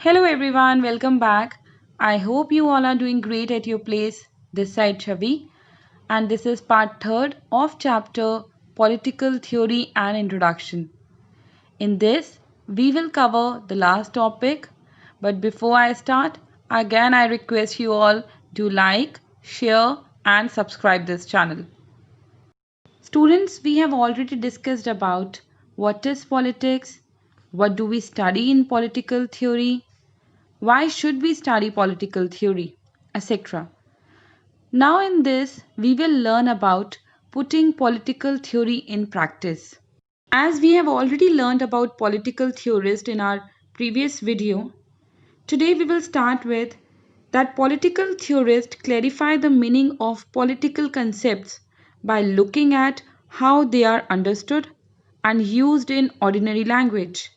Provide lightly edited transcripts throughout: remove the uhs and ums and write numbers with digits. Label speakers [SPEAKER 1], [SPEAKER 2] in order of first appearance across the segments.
[SPEAKER 1] Hello everyone, welcome back. I hope you all are doing great at your place. This side Chavi, and this is part 3rd of chapter Political Theory and Introduction. In this, we will cover the last topic, but before I start, again I request you all to like, share and subscribe this channel. Students, we have already discussed about what is politics, what do we study in political theory, why should we study political theory, etc. Now, in this, we will learn about putting political theory in practice. As we have already learned about political theorists in our previous video, today we will start with that political theorists clarify the meaning of political concepts by looking at how they are understood and used in ordinary language.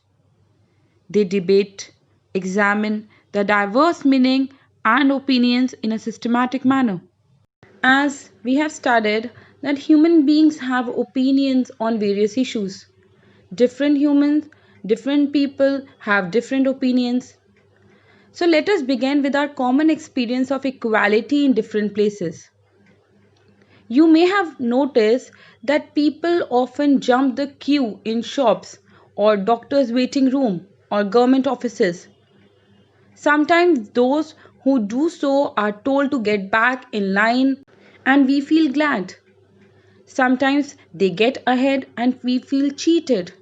[SPEAKER 1] They debate, examine the diverse meaning and opinions in a systematic manner. As we have studied that human beings have opinions on various issues. Different humans, different people have different opinions. So let us begin with our common experience of equality in different places. You may have noticed that people often jump the queue in shops or doctors' waiting room or government offices. Sometimes those who do so are told to get back in line and we feel glad. Sometimes they get ahead and we feel cheated.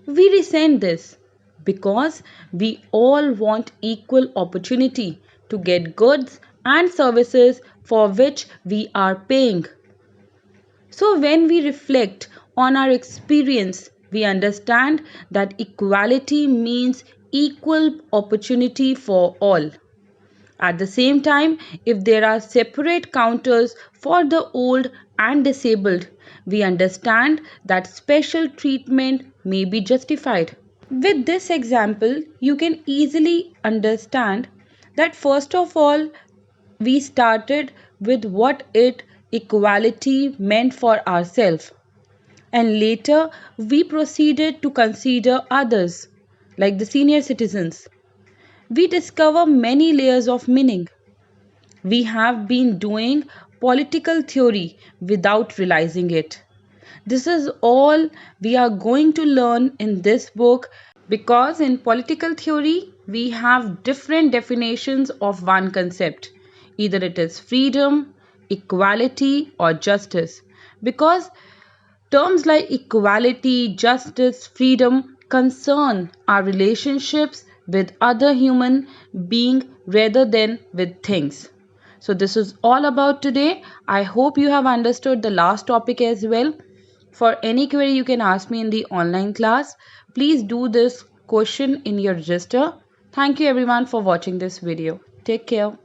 [SPEAKER 1] We resent this because we all want equal opportunity to get goods and services for which we are paying. So, when we reflect on our experience, we understand that equality means equal opportunity for all. At the same time, if there are separate counters for the old and disabled, we understand that special treatment may be justified. With this example, you can easily understand that first of all, we started with what it equality meant for ourselves, and later we proceeded to consider others, like the senior citizens. We discover many layers of meaning. We have been doing political theory without realizing it. This is all we are going to learn in this book because in political theory we have different definitions of one concept. Either it is freedom, equality, or justice. Because terms like equality, justice, freedom concern our relationships with other human beings rather than with things. So this is all about today. I hope you have understood the last topic as well. For any query you can ask me in the online class. Please do this question in your register. Thank you everyone for watching this video. Take care.